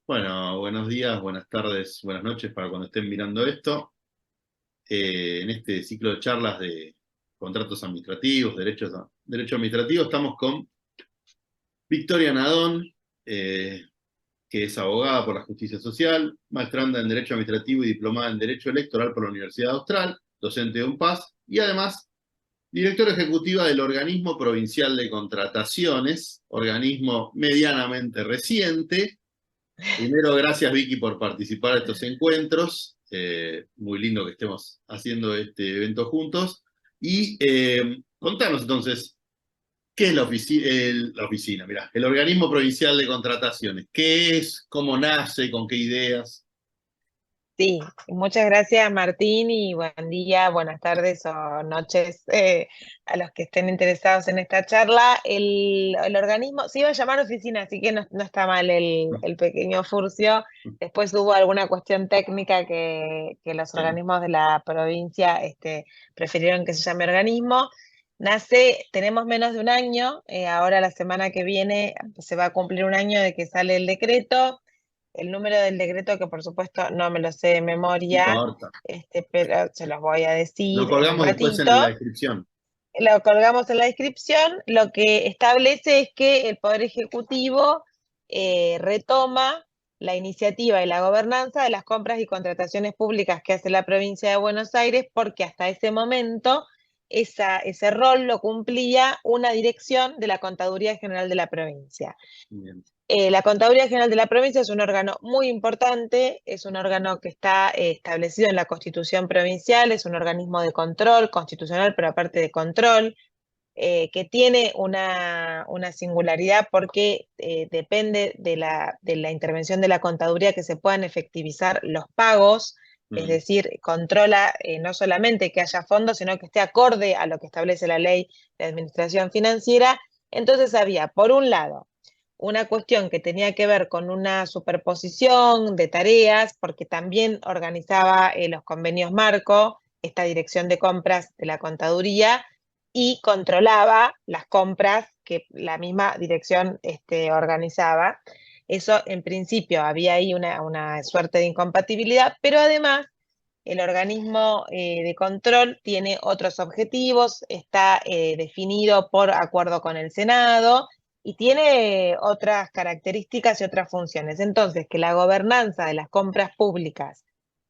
Bueno, buenos días, buenas tardes, buenas noches para cuando estén mirando esto. En este ciclo de charlas de contratos administrativos, derecho administrativo, estamos con Victoria Nadón, eh, que es abogada por la justicia social, maestranda en Derecho Administrativo y diplomada en Derecho Electoral por la Universidad Austral, docente de UNPAS y además directora ejecutiva del Organismo Provincial de Contrataciones, organismo medianamente reciente. Primero, gracias Vicky por participar de estos encuentros. Muy lindo que estemos haciendo este evento juntos. Y contanos entonces, ¿qué es la oficina? Mirá, el Organismo Provincial de Contrataciones. ¿Qué es? ¿Cómo nace? ¿Con qué ideas? Sí, muchas gracias Martín y buen día, buenas tardes o noches a los que estén interesados en esta charla. El organismo se iba a llamar oficina, así que no está mal el pequeño furcio. Después hubo alguna cuestión técnica que los Bien. organismos de la provincia prefirieron que se llame organismo. Tenemos menos de un año, ahora la semana que viene se va a cumplir un año de que sale el decreto. El número del decreto, que por supuesto no me lo sé de No memoria, importa. pero se los voy a Lo decir en un colgamos después en la ratito. descripción. Lo colgamos en la descripción. Lo que establece es que el Poder Ejecutivo retoma la iniciativa y la gobernanza de las compras y contrataciones públicas que hace la provincia de Buenos Aires, porque hasta ese momento ese rol lo cumplía una dirección de la Contaduría General de la provincia. Bien. La Contaduría General de la provincia es un órgano muy importante, es un órgano que está establecido en la Constitución provincial, es un organismo de control constitucional, pero aparte de control, que tiene una singularidad porque depende de la intervención de la Contaduría que se puedan efectivizar los pagos, es Mm. decir, controla no solamente que haya fondos, sino que esté acorde a lo que establece la ley de administración financiera. Entonces había, por un lado, una cuestión que tenía que ver con una superposición de tareas, porque también organizaba los convenios marco, esta dirección de compras de la contaduría, y controlaba las compras que la misma dirección organizaba. Eso en principio había ahí una suerte de incompatibilidad, pero además el organismo de control tiene otros objetivos, está definido por acuerdo con el Senado y tiene otras características y otras funciones. Entonces, que la gobernanza de las compras públicas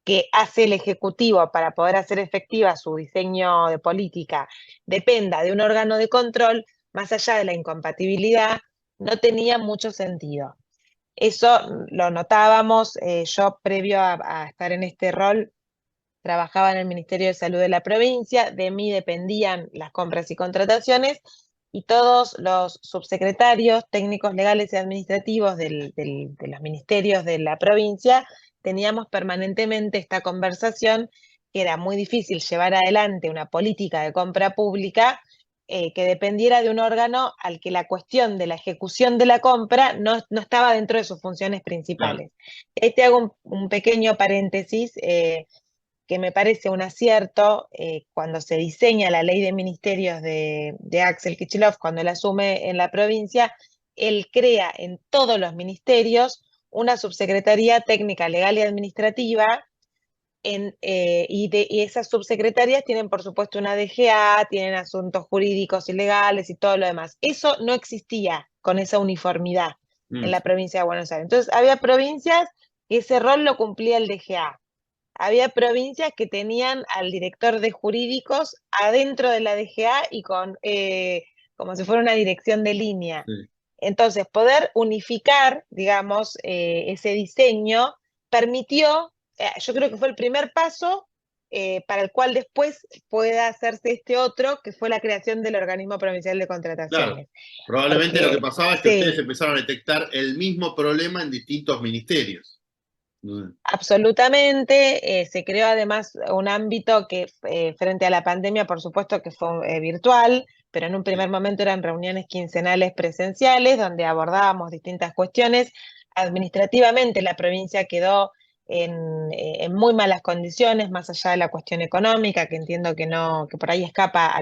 que hace el Ejecutivo para poder hacer efectiva su diseño de política dependa de un órgano de control, más allá de la incompatibilidad, no tenía mucho sentido. Eso lo notábamos, yo previo a estar en este rol trabajaba en el Ministerio de Salud de la provincia, de mí dependían las compras y contrataciones, y todos los subsecretarios técnicos legales y administrativos de los ministerios de la provincia teníamos permanentemente esta conversación, que era muy difícil llevar adelante una política de compra pública que dependiera de un órgano al que la cuestión de la ejecución de la compra no estaba dentro de sus funciones Claro. principales. Ahí te hago un pequeño paréntesis. Que me parece un acierto cuando se diseña la ley de ministerios de Axel Kicillof, cuando él asume en la provincia, él crea en todos los ministerios una subsecretaría técnica, legal y administrativa, y esas subsecretarías tienen, por supuesto, una DGA, tienen asuntos jurídicos y legales y todo lo demás. Eso no existía con esa uniformidad en Mm. la provincia de Buenos Aires. Entonces, había provincias que ese rol lo cumplía el DGA. Había provincias que tenían al director de jurídicos adentro de la DGA y como si fuera una dirección de línea. Sí. Entonces, poder unificar, digamos, ese diseño permitió, yo creo que fue el primer paso para el cual después pueda hacerse este otro, que fue la creación del Organismo Provincial de Claro. Contrataciones. Probablemente lo que Porque, pasaba es que ustedes sí, empezaron a detectar el mismo problema en distintos ministerios. Mm. absolutamente. Se creó además un ámbito que frente a la pandemia, por supuesto que fue virtual, pero en un Sí. primer momento eran reuniones quincenales presenciales donde abordábamos distintas cuestiones. Administrativamente la provincia quedó en muy malas condiciones, más allá de la cuestión económica, que entiendo que no, que por ahí escapa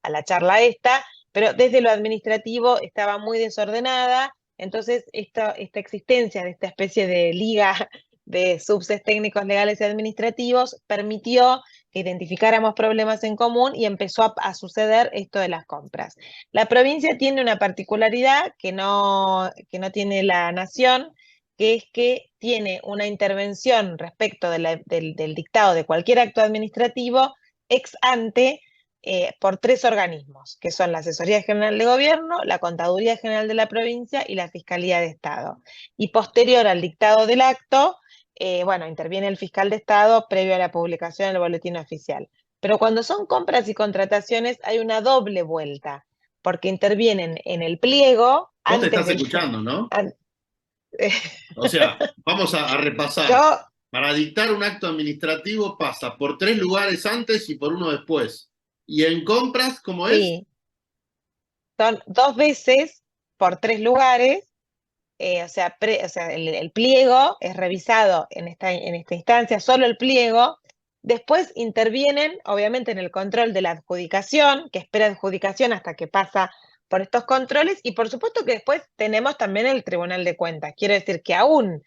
a la charla esta, pero desde lo administrativo estaba muy desordenada. Entonces, esta existencia de esta especie de liga de subses técnicos, legales y administrativos permitió que identificáramos problemas en común y empezó a suceder esto de las compras. La provincia tiene una particularidad que no tiene la nación, que es que tiene una intervención respecto del dictado de cualquier acto administrativo ex ante por tres organismos, que son la Asesoría General de Gobierno, la Contaduría General de la provincia y la Fiscalía de Estado. Y posterior al dictado del acto, bueno, interviene el fiscal de Estado previo a la publicación en el boletín oficial. Pero cuando son compras y contrataciones hay una doble vuelta, porque intervienen en el pliego Vos te antes estás del... escuchando, ¿no? an- O sea, vamos a repasar. yo, Para dictar un acto administrativo pasa por 3 lugares antes y por uno después. ¿Y en compras, cómo es? sí, son dos veces por tres lugares. O sea, el pliego es revisado en esta instancia, solo el pliego. Después intervienen, obviamente, en el control de la adjudicación, que espera adjudicación hasta que pasa por estos controles, y por supuesto que después tenemos también el Tribunal de Cuentas. Quiero decir que aún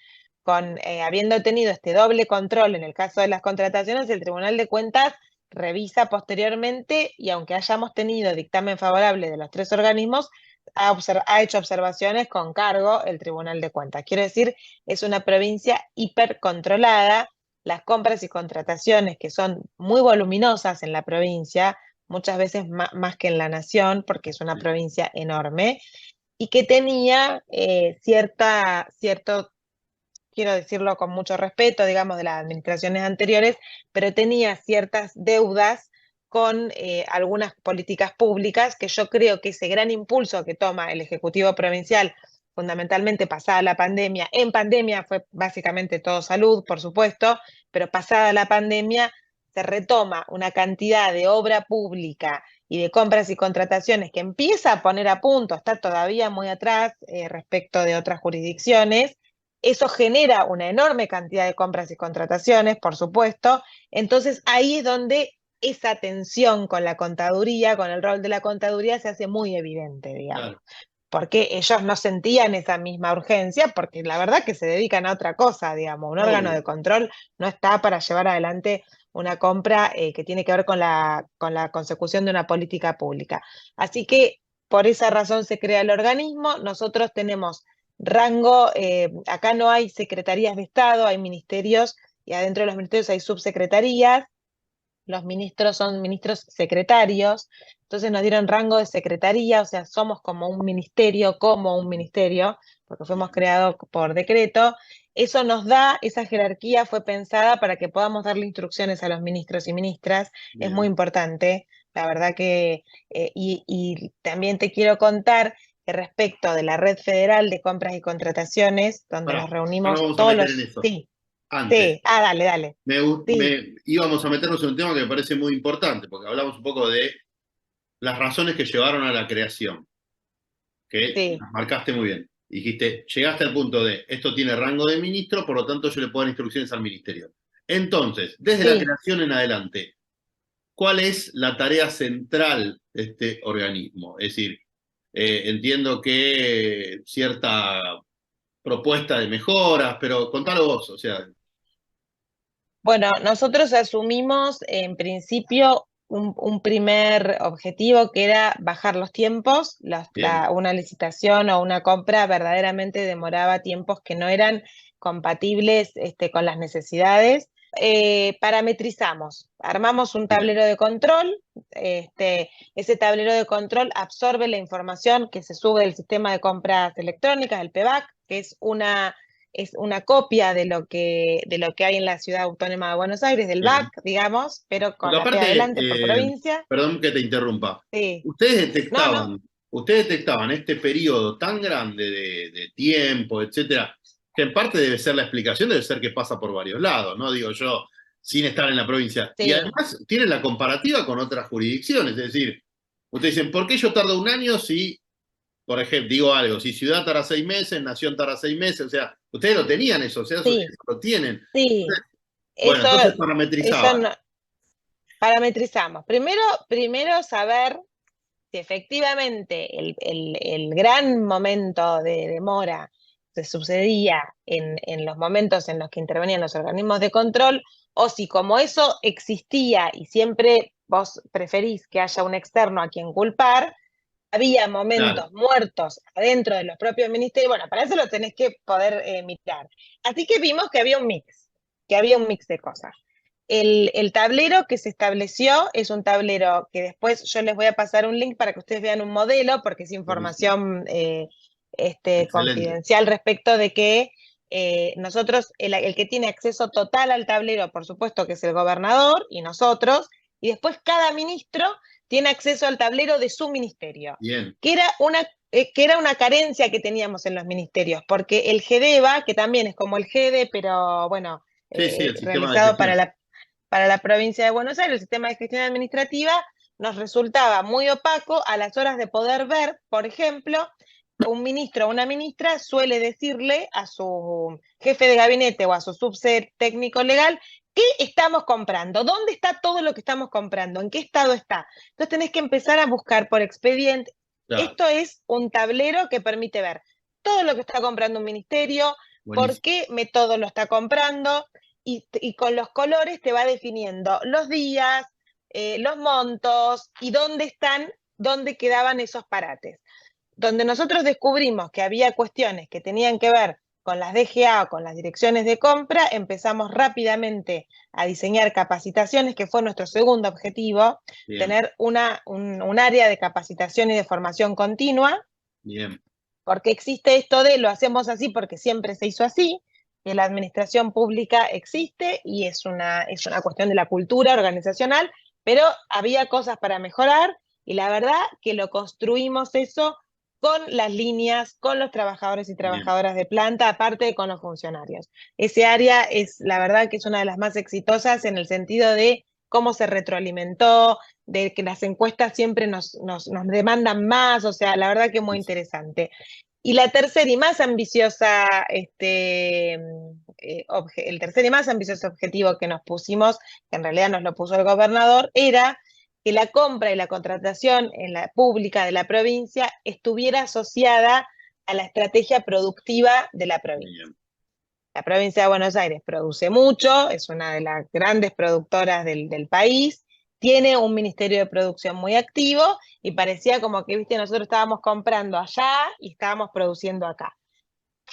habiendo tenido este doble control en el caso de las contrataciones, el Tribunal de Cuentas revisa posteriormente y aunque hayamos tenido dictamen favorable de los tres organismos, ha hecho observaciones con cargo el Tribunal de Cuentas. Quiero decir, es una provincia hipercontrolada. Las compras y contrataciones, que son muy voluminosas en la provincia, muchas veces más que en la nación, porque es una provincia enorme, y que tenía cierto, quiero decirlo con mucho respeto, digamos, de las administraciones anteriores, pero tenía ciertas deudas con algunas políticas públicas que yo creo que ese gran impulso que toma el Ejecutivo Provincial, fundamentalmente pasada la pandemia, en pandemia fue básicamente todo salud, por supuesto, pero pasada la pandemia se retoma una cantidad de obra pública y de compras y contrataciones que empieza a poner a punto, está todavía muy atrás respecto de otras jurisdicciones. Eso genera una enorme cantidad de compras y contrataciones, por supuesto. Entonces ahí es donde esa tensión con la contaduría, con el rol de la contaduría, se hace muy evidente, digamos. Claro. Porque ellos no sentían esa misma urgencia, porque la verdad que se dedican a otra cosa, digamos. Un órgano Obvio. de control no está para llevar adelante una compra que tiene que ver con la consecución de una política pública. Así que por esa razón se crea el organismo. Nosotros tenemos rango, acá no hay secretarías de Estado, hay ministerios y adentro de los ministerios hay subsecretarías. Los ministros son ministros secretarios, entonces nos dieron rango de secretaría, o sea, somos como un ministerio, porque fuimos creados por decreto. Eso nos da, esa jerarquía fue pensada para que podamos darle instrucciones a los ministros y ministras, es muy Bien. importante, la verdad que, y también te quiero contar que respecto de la Red Federal de Compras y Contrataciones, donde Pará, nos ya nos reunimos vamos a todos meter en los, eso. sí, Antes, sí, dale, dale, sí, íbamos a meternos en un tema que me parece muy importante, porque hablamos un poco de las razones que llevaron a la creación, que sí, las marcaste muy bien. Dijiste, llegaste al punto de, esto tiene rango de ministro, por lo tanto yo le puedo dar instrucciones al ministerio. Entonces, desde la sí. creación en adelante, ¿cuál es la tarea central de este organismo? Es decir, entiendo que cierta propuesta de mejoras, pero contalo vos, o sea, Bueno, nosotros asumimos en principio un primer objetivo que era bajar los tiempos. bien, Una licitación o una compra verdaderamente demoraba tiempos que no eran compatibles con las necesidades. Parametrizamos, armamos un bien, tablero de control. Ese tablero de control absorbe la información que se sube del sistema de compras electrónicas, el PEBAC, que es una copia de lo que hay en la Ciudad Autónoma de Buenos Aires, del bien. BAC, digamos, pero Porque con la P aparte, adelante por provincia. perdón que te interrumpa, Sí, ustedes no, no, detectaban este periodo tan grande de tiempo, etcétera, que en parte debe ser la explicación, debe ser que pasa por varios lados, ¿no? Digo yo, sin estar en la provincia. Y sí, además tienen la comparativa con otras jurisdicciones, es decir, ustedes dicen, ¿por qué yo tardo un año si, por ejemplo, digo algo, si Ciudad tarda 6 meses, Nación tarda 6 meses, o sea, ustedes lo tenían eso, o sea, eso sí, lo tienen. sí. Bueno, Eso, entonces parametrizaban. parametrizamos. Primero saber si efectivamente el gran momento de demora se sucedía en los momentos en los que intervenían los organismos de control, o si como eso existía y siempre vos preferís que haya un externo a quien culpar, había momentos Claro, muertos adentro de los propios ministerios. Bueno, para eso lo tenés que poder mirar. Así que vimos que había un mix de cosas. El tablero que se estableció es un tablero que después yo les voy a pasar un link para que ustedes vean un modelo, porque es buenísimo. información Excelente. confidencial respecto de que nosotros, el que tiene acceso total al tablero, por supuesto que es el gobernador y nosotros, y después cada ministro tiene acceso al tablero de su ministerio, Bien. que era una carencia que teníamos en los ministerios, porque el GEDEVA, que también es como el GEDE, pero bueno, Sí, sí, el sistema de realizado gestión. para la provincia de Buenos Aires, el sistema de gestión administrativa, nos resultaba muy opaco a las horas de poder ver, por ejemplo, un ministro o una ministra suele decirle a su jefe de gabinete o a su subsecretario técnico legal qué estamos comprando, dónde está todo lo que estamos comprando, en qué estado está. Entonces tenés que empezar a buscar por expediente. Claro, Esto es un tablero que permite ver todo lo que está comprando un ministerio, por buenísimo. qué método lo está comprando, y con los colores te va definiendo los días, los montos y dónde quedaban esos parates. Donde nosotros descubrimos que había cuestiones que tenían que ver con las DGA o con las direcciones de compra, empezamos rápidamente a diseñar capacitaciones, que fue nuestro segundo objetivo, Bien, tener un área de capacitación y de formación continua, bien, porque existe esto de lo hacemos así porque siempre se hizo así, que la administración pública existe y es una cuestión de la cultura organizacional, pero había cosas para mejorar y la verdad que lo construimos eso con las líneas, con los trabajadores y bien. trabajadoras de planta, aparte de con los funcionarios. Ese área es, la verdad, que es una de las más exitosas en el sentido de cómo se retroalimentó, de que las encuestas siempre nos demandan más, o sea, la verdad que muy Sí, sí. interesante. Y la tercera y más ambiciosa, el tercer y más ambicioso objetivo que nos pusimos, que en realidad nos lo puso el gobernador, era que la compra y la contratación en la pública de la provincia estuviera asociada a la estrategia productiva de la provincia. Bien. La provincia de Buenos Aires produce mucho, es una de las grandes productoras del país, tiene un ministerio de producción muy activo y parecía como que, viste, nosotros estábamos comprando allá y estábamos produciendo acá.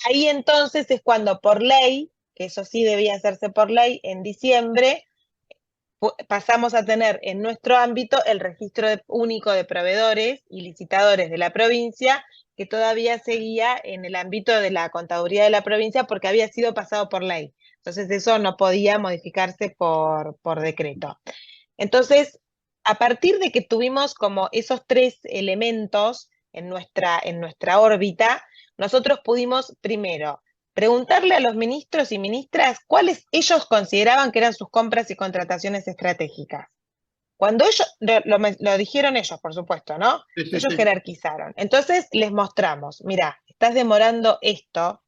Ahí entonces es cuando por ley, que eso sí debía hacerse por ley, en diciembre pasamos a tener en nuestro ámbito el registro único de proveedores y licitadores de la provincia, que todavía seguía en el ámbito de la contaduría de la provincia porque había sido pasado por ley. Entonces eso no podía modificarse por decreto. Entonces, a partir de que tuvimos como esos tres elementos en nuestra órbita, nosotros pudimos primero preguntarle a los ministros y ministras cuáles ellos consideraban que eran sus compras y contrataciones estratégicas. Cuando ellos, lo dijeron ellos, por supuesto, ¿no? Sí, sí, Ellos sí. jerarquizaron. Entonces les mostramos, mira, estás demorando esto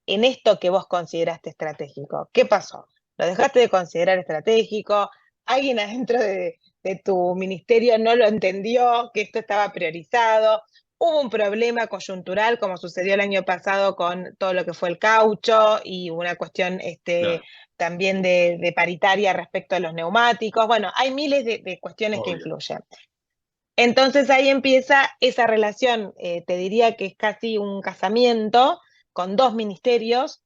en esto que vos consideraste estratégico. ¿Qué pasó? ¿Lo dejaste de considerar estratégico? ¿Alguien adentro de tu ministerio no lo entendió, que esto estaba priorizado? ¿Hubo un problema coyuntural, como sucedió el año pasado con todo lo que fue el caucho y una cuestión Claro, también de paritaria respecto a los neumáticos? Bueno, hay miles de cuestiones que obvio. influyen. Entonces ahí empieza esa relación, te diría que es casi un casamiento con dos ministerios,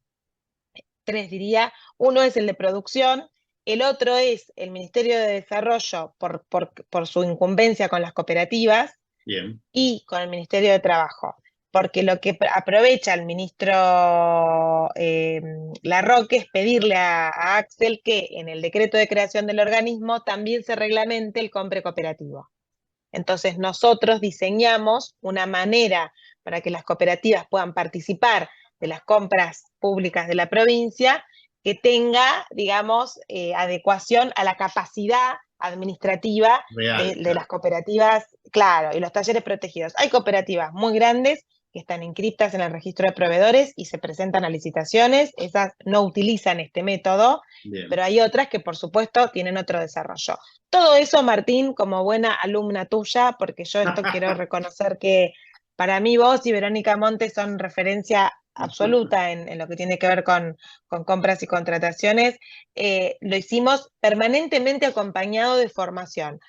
tres diría. Uno es el de producción, el otro es el Ministerio de Desarrollo por su incumbencia con las cooperativas Bien, y con el Ministerio de Trabajo, porque lo que aprovecha el ministro Larroque es pedirle a Axel que en el decreto de creación del organismo también se reglamente el compre cooperativo. Entonces nosotros diseñamos una manera para que las cooperativas puedan participar de las compras públicas de la provincia que tenga, digamos, adecuación a la capacidad administrativa real, de las claro. cooperativas, claro, y los talleres protegidos. Hay cooperativas muy grandes que están inscriptas en el registro de proveedores y se presentan a licitaciones. Esas no utilizan este método, Bien. pero hay otras que por supuesto tienen otro desarrollo. Todo eso, Martín, como buena alumna tuya, porque yo esto quiero reconocer que para mí vos y Verónica Montes son referencia absoluta en lo que tiene que ver con compras y contrataciones. Lo hicimos permanentemente acompañado de formación.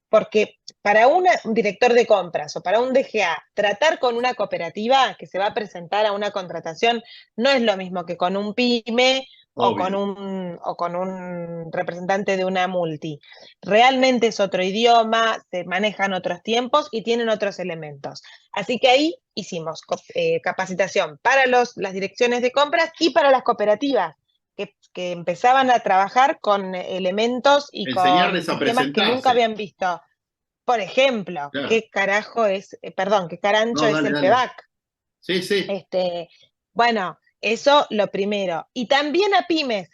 Porque para un director de compras o para un DGA, tratar con una cooperativa que se va a presentar a una contratación no es lo mismo que con un pyme o con un representante de una multi. Realmente es otro idioma, se manejan otros tiempos y tienen otros elementos. Así que ahí hicimos capacitación para las direcciones de compras y para las cooperativas. Que empezaban a trabajar con elementos y con Enseñarles a sistemas que nunca presentarse. habían visto. Por ejemplo, Claro. ¿qué carajo es, perdón, qué carancho No, es dale, el dale. PEBAC? Sí, sí. Bueno, eso lo primero. Y también a pymes,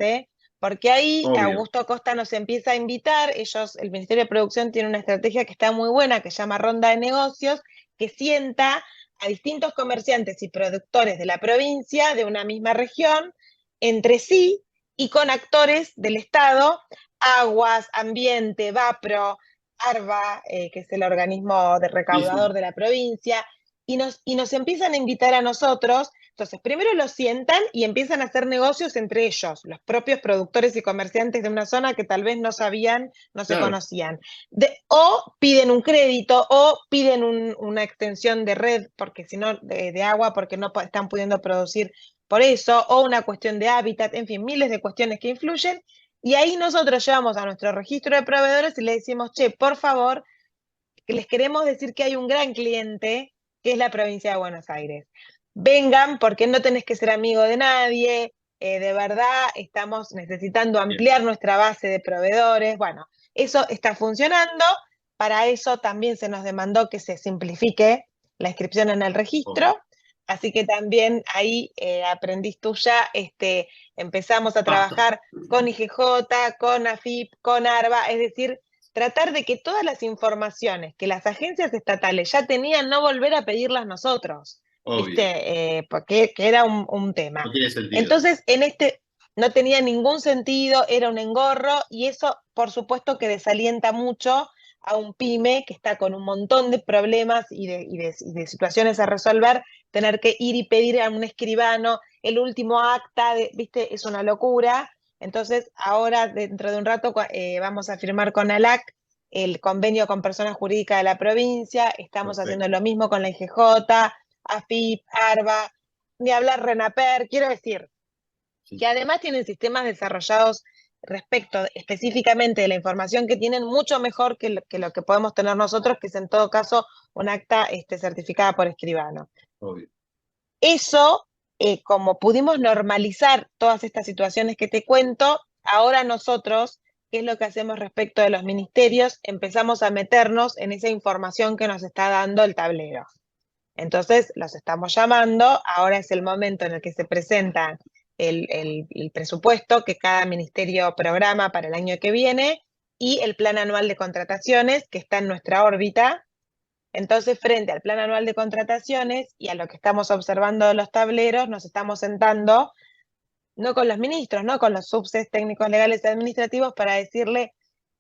porque ahí Obvio. Augusto Costa nos empieza a invitar, el Ministerio de Producción tiene una estrategia que está muy buena, que se llama Ronda de Negocios, que sienta a distintos comerciantes y productores de la provincia, de una misma región, entre sí y con actores del Estado, Aguas, Ambiente, Vapro, ARBA, que es el organismo de Sí, recaudador sí. de la provincia, y nos empiezan a invitar a nosotros. Entonces, primero los sientan y empiezan a hacer negocios entre ellos, los propios productores y comerciantes de una zona que tal vez no sabían, no se Claro. conocían. O piden un crédito o piden una extensión de red, porque si no, de agua, porque no están pudiendo producir por eso, o una cuestión de hábitat, en fin, miles de cuestiones que influyen. Y ahí nosotros llevamos a nuestro registro de proveedores y le decimos, che, por favor, que les queremos decir que hay un gran cliente, que es la provincia de Buenos Aires. Vengan porque no tenés que ser amigo de nadie, de verdad estamos necesitando Bien. ampliar nuestra base de proveedores. Bueno, eso está funcionando. Para eso también se nos demandó que se simplifique la inscripción en el registro. Obvio. Así que también ahí aprendís tú ya, empezamos a Basta. trabajar con IGJ, con AFIP, con ARBA, es decir, tratar de que todas las informaciones que las agencias estatales ya tenían, no volver a pedirlas nosotros, Obvio. ¿viste? Porque que era un tema. No tiene sentido. Entonces, no tenía ningún sentido, era un engorro, y eso, por supuesto, que desalienta mucho a un pyme que está con un montón de problemas y de situaciones a resolver, tener que ir y pedir a un escribano el último acta, ¿viste? Es una locura. Entonces, ahora, dentro de un rato, vamos a firmar con ALAC el convenio con personas jurídicas de la provincia, estamos haciendo Perfecto. lo mismo con la IGJ, AFIP, ARBA, ni hablar RENAPER, quiero decir, Sí. que además tienen sistemas desarrollados respecto específicamente de la información que tienen mucho mejor que lo que podemos tener nosotros, que es en todo caso un acta certificada por escribano. Obvio. Eso, como pudimos normalizar todas estas situaciones que te cuento, ahora nosotros, ¿qué es lo que hacemos respecto de los ministerios? Empezamos a meternos en esa información que nos está dando el tablero. Entonces, los estamos llamando, ahora es el momento en el que se presenta el presupuesto que cada ministerio programa para el año que viene y el plan anual de contrataciones que está en nuestra órbita. Entonces, frente al plan anual de contrataciones y a lo que estamos observando de los tableros, nos estamos sentando, no con los ministros, no con los subses técnicos legales y administrativos, para decirle,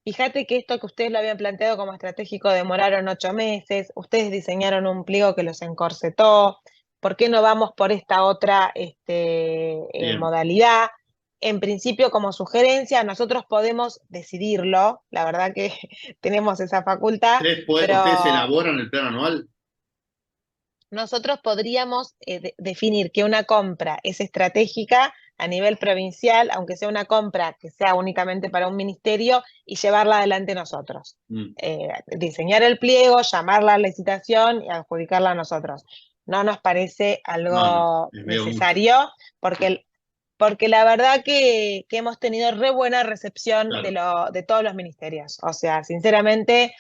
fíjate que esto que ustedes lo habían planteado como estratégico demoraron 8 meses, ustedes diseñaron un pliego que los encorsetó, ¿por qué no vamos por esta otra Bien. modalidad? En principio, como sugerencia, nosotros podemos decidirlo, la verdad que tenemos esa facultad, ¿Ustedes pero elaboran el plan anual? nosotros podríamos definir que una compra es estratégica a nivel provincial, aunque sea una compra que sea únicamente para un ministerio, y llevarla adelante nosotros. Diseñar el pliego, llamarla a la licitación y adjudicarla a nosotros. No nos parece No, no. algo Les veo mucho. necesario, porque la verdad que hemos tenido re buena recepción Claro. de todos los ministerios. O sea, sinceramente,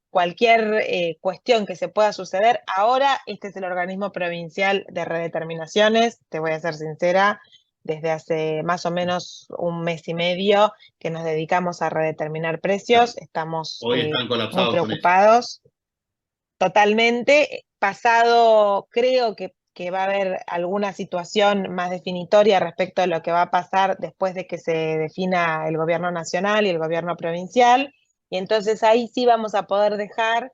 cualquier cuestión que se pueda suceder, ahora este es el organismo provincial de redeterminaciones, te voy a ser sincera, desde hace más o menos un mes y medio que nos dedicamos a redeterminar precios, Claro. estamos Hoy están muy colapsados con eso. preocupados. totalmente. Pasado, creo que va a haber alguna situación más definitoria respecto a lo que va a pasar después de que se defina el gobierno nacional y el gobierno provincial. Y entonces ahí sí vamos a poder dejar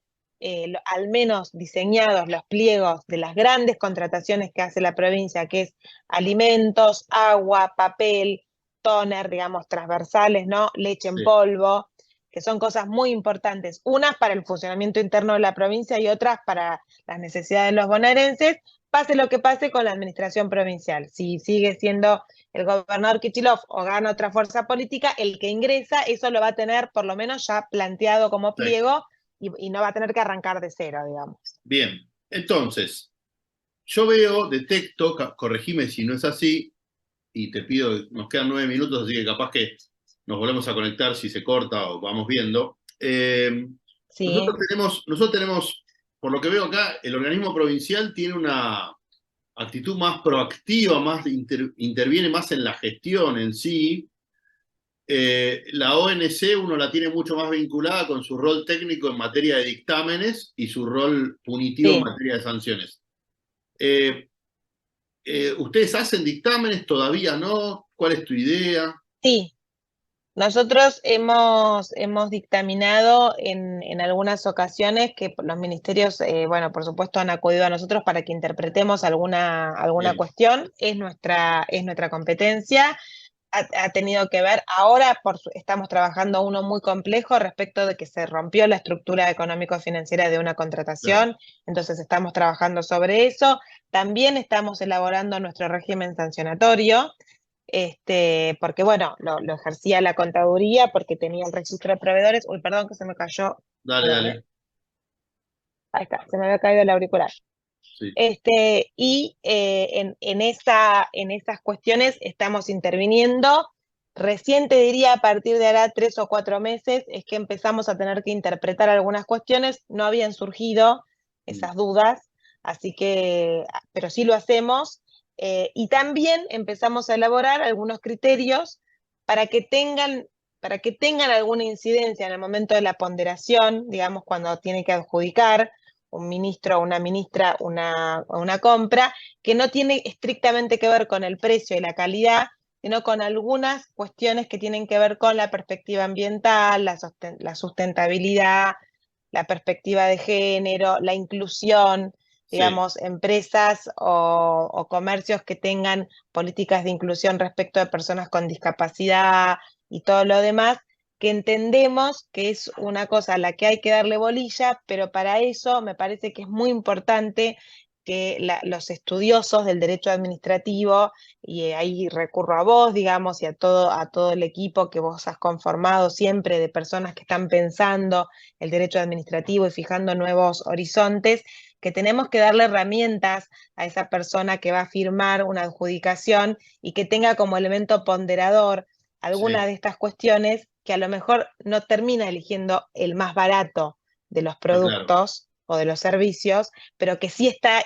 al menos diseñados los pliegos de las grandes contrataciones que hace la provincia, que es alimentos, agua, papel, toner, digamos, transversales, ¿no? Leche en Sí, polvo, que son cosas muy importantes, unas para el funcionamiento interno de la provincia y otras para las necesidades de los bonaerenses, pase lo que pase con la administración provincial. Si sigue siendo el gobernador Kichilov o gana otra fuerza política, el que ingresa, eso lo va a tener por lo menos ya planteado como perfecto. pliego y no va a tener que arrancar de cero, digamos. Bien, entonces, yo veo, detecto, corregime si no es así, y te pido, nos quedan 9 minutos, así que capaz que nos volvemos a conectar si se corta o vamos viendo. Sí, Nosotros tenemos, por lo que veo acá, el organismo provincial tiene una actitud más proactiva, más interviene más en la gestión en sí. La ONC uno la tiene mucho más vinculada con su rol técnico en materia de dictámenes y su rol punitivo en sí, materia de sanciones. Eh, ¿Ustedes hacen dictámenes? ¿Todavía no? ¿Cuál es tu idea? sí. Nosotros hemos dictaminado en algunas ocasiones que los ministerios, bueno, por supuesto han acudido a nosotros para que interpretemos alguna Bien, cuestión. Es nuestra competencia. Ha tenido que ver, ahora estamos trabajando uno muy complejo respecto de que se rompió la estructura económico-financiera de una claro. contratación, entonces estamos trabajando sobre eso. También estamos elaborando nuestro régimen sancionatorio, porque bueno, lo ejercía la contaduría porque tenía el registro de proveedores. Uy, perdón que se me cayó, Dale, perdón, dale. ahí está, se me había caído el auricular. Sí. Y en esas cuestiones estamos interviniendo. Recién te diría, a partir de ahora 3 o 4 meses, es que empezamos a tener que interpretar algunas cuestiones. No habían surgido Mm. esas dudas, así que, pero sí lo hacemos. Y también empezamos a elaborar algunos criterios para que tengan, para que tengan alguna incidencia en el momento de la ponderación, digamos, cuando tiene que adjudicar un ministro o una ministra una compra, que no tiene estrictamente que ver con el precio y la calidad, sino con algunas cuestiones que tienen que ver con la perspectiva ambiental, la sustentabilidad, la perspectiva de género, la inclusión, Sí, digamos, empresas o comercios que tengan políticas de inclusión respecto de personas con discapacidad y todo lo demás, que entendemos que es una cosa a la que hay que darle bolilla, pero para eso me parece que es muy importante que los estudiosos del derecho administrativo, y ahí recurro a vos, digamos, y a todo el equipo que vos has conformado siempre de personas que están pensando el derecho administrativo y fijando nuevos horizontes, que tenemos que darle herramientas a esa persona que va a firmar una adjudicación y que tenga como elemento ponderador alguna sí, de estas cuestiones que a lo mejor no termina eligiendo el más barato de los está claro. productos o de los servicios, pero que sí está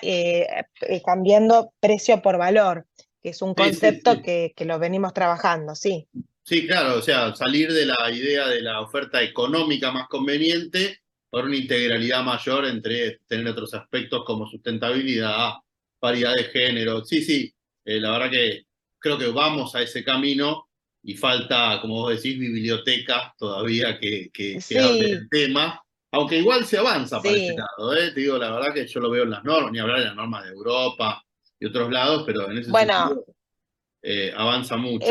cambiando precio por valor, que es un Sí, sí, concepto sí. que lo venimos trabajando, sí. Sí, claro, o sea, salir de la idea de la oferta económica más conveniente por una integralidad mayor entre tener otros aspectos como sustentabilidad, paridad de género. Sí, sí, la verdad que creo que vamos a ese camino y falta, como vos decís, bibliotecas todavía que hablen Sí, del tema, aunque igual se avanza para ese sí. lado, ¿eh? Te digo, la verdad que yo lo veo en las normas, ni hablar de las normas de Europa y otros lados, pero en ese Bueno, sentido avanza mucho,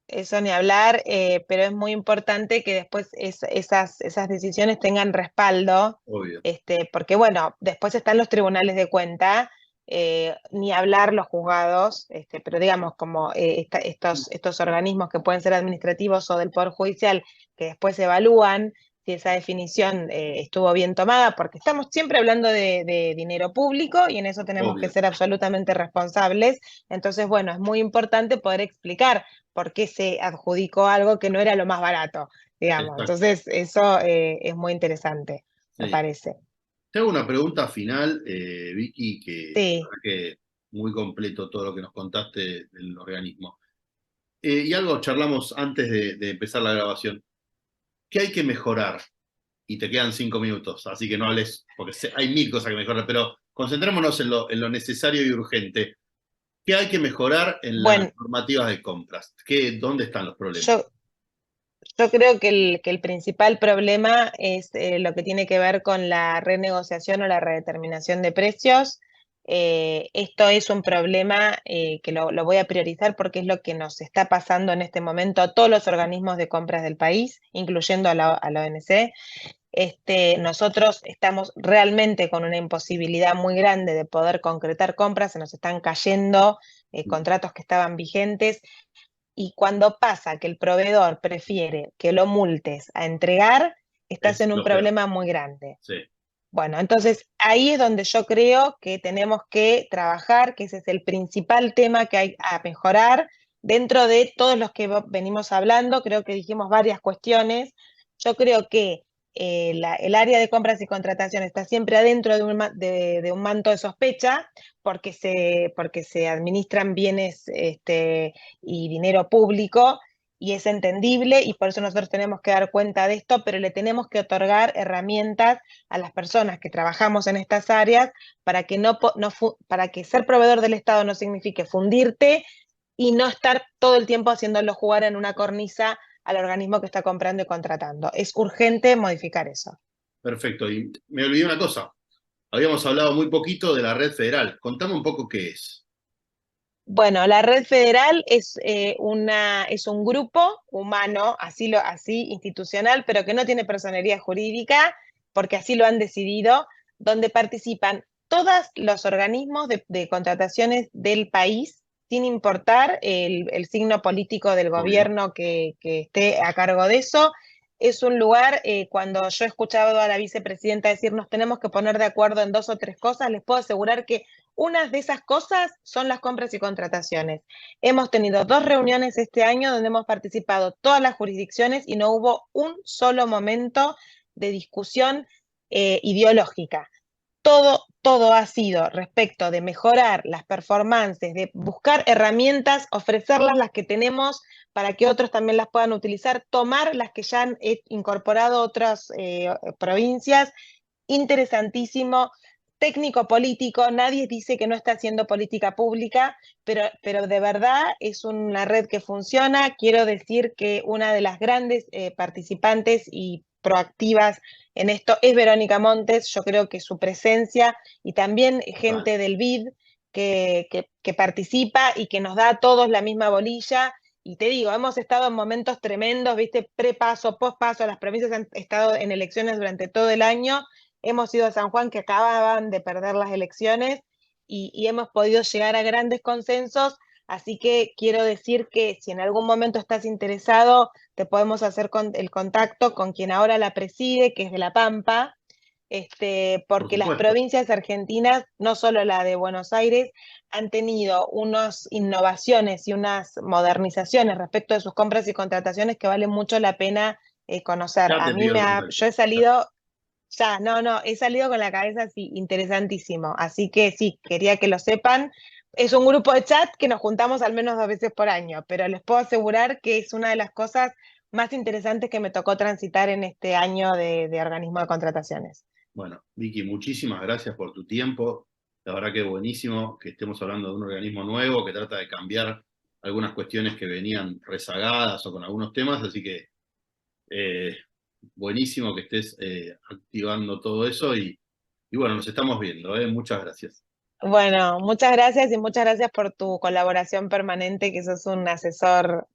eso ni hablar, pero es muy importante que después esas decisiones tengan respaldo, obvio. porque bueno, después están los tribunales de cuenta, ni hablar los juzgados, pero digamos como estos organismos que pueden ser administrativos o del Poder Judicial, que después evalúan si esa definición estuvo bien tomada, porque estamos siempre hablando de dinero público y en eso tenemos que Obvio, ser absolutamente responsables. Entonces, bueno, es muy importante poder explicar por qué se adjudicó algo que no era lo más barato, digamos. exacto. Entonces, eso es muy interesante, me Sí. parece. Te hago una pregunta final, Vicky, que la Sí, verdad que muy completo todo lo que nos contaste del organismo. Y algo charlamos antes de empezar la grabación. ¿Qué hay que mejorar? y te quedan 5 minutos, así que no hables, porque hay mil cosas que mejorar, pero concentrémonos en lo necesario y urgente. ¿Qué hay que mejorar en las Bueno, normativas de compras? ¿Dónde están los problemas? yo, yo creo que el principal problema es lo que tiene que ver con la renegociación o la redeterminación de precios. Esto es un problema que lo voy a priorizar porque es lo que nos está pasando en este momento a todos los organismos de compras del país, incluyendo a la ONC. Nosotros estamos realmente con una imposibilidad muy grande de poder concretar compras, se nos están cayendo contratos que estaban vigentes. Y cuando pasa que el proveedor prefiere que lo multes a entregar, estás Es en un lo peor. problema muy grande. Sí, Bueno, entonces ahí es donde yo creo que tenemos que trabajar, que ese es el principal tema que hay a mejorar. Dentro de todos los que venimos hablando, creo que dijimos varias cuestiones. Yo creo que el área de compras y contratación está siempre adentro de un manto de sospecha porque se administran bienes y dinero público y es entendible y por eso nosotros tenemos que dar cuenta de esto, pero le tenemos que otorgar herramientas a las personas que trabajamos en estas áreas para que, para que ser proveedor del Estado no signifique fundirte y no estar todo el tiempo haciéndolo jugar en una cornisa al organismo que está comprando y contratando. Es urgente modificar eso. perfecto. Y me olvidé una cosa. Habíamos hablado muy poquito de la red federal. Contame un poco qué es. Bueno, la red federal es un grupo humano, así institucional, pero que no tiene personería jurídica, porque así lo han decidido, donde participan todos los organismos de contrataciones del país, sin importar el signo político del Obvio. gobierno que esté a cargo de eso. Es un lugar, cuando yo he escuchado a la vicepresidenta decir nos tenemos que poner de acuerdo en dos o tres cosas, les puedo asegurar que una de esas cosas son las compras y contrataciones. Hemos tenido 2 reuniones este año donde hemos participado todas las jurisdicciones y no hubo un solo momento de discusión ideológica. Todo ha sido respecto de mejorar las performances, de buscar herramientas, ofrecerlas las que tenemos para que otros también las puedan utilizar, tomar las que ya han incorporado otras provincias. Interesantísimo, técnico político, nadie dice que no está haciendo política pública, pero de verdad es una red que funciona. Quiero decir que una de las grandes participantes y proactivas en esto es Verónica Montes. Yo creo que su presencia y también Vale. gente del BID que participa y que nos da a todos la misma bolilla. Y te digo, hemos estado en momentos tremendos, viste, prepaso, pospaso, las provincias han estado en elecciones durante todo el año. Hemos ido a San Juan, que acababan de perder las elecciones, y hemos podido llegar a grandes consensos. Así que quiero decir que si en algún momento estás interesado, te podemos hacer el contacto con quien ahora la preside, que es de La Pampa, Por porque las supuesto. provincias argentinas, no solo la de Buenos Aires, han tenido unas innovaciones y unas modernizaciones respecto de sus compras y contrataciones que valen mucho la pena conocer. Ya te pido el Yo contacto. he salido ya, no, he salido con la cabeza así, interesantísimo. Así que sí, quería que lo sepan. Es un grupo de chat que nos juntamos al menos 2 veces por año, pero les puedo asegurar que es una de las cosas más interesantes que me tocó transitar en este año de organismo de contrataciones. Bueno, Vicky, muchísimas gracias por tu tiempo. La verdad que buenísimo que estemos hablando de un organismo nuevo que trata de cambiar algunas cuestiones que venían rezagadas o con algunos temas, así que eh, buenísimo que estés activando todo eso y bueno, nos estamos viendo, ¿eh? Muchas gracias. Bueno, muchas gracias y muchas gracias por tu colaboración permanente, que sos un asesor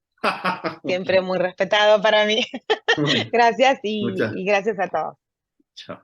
siempre muy respetado para mí. Bueno, Gracias muchas. y gracias a todos. Chao.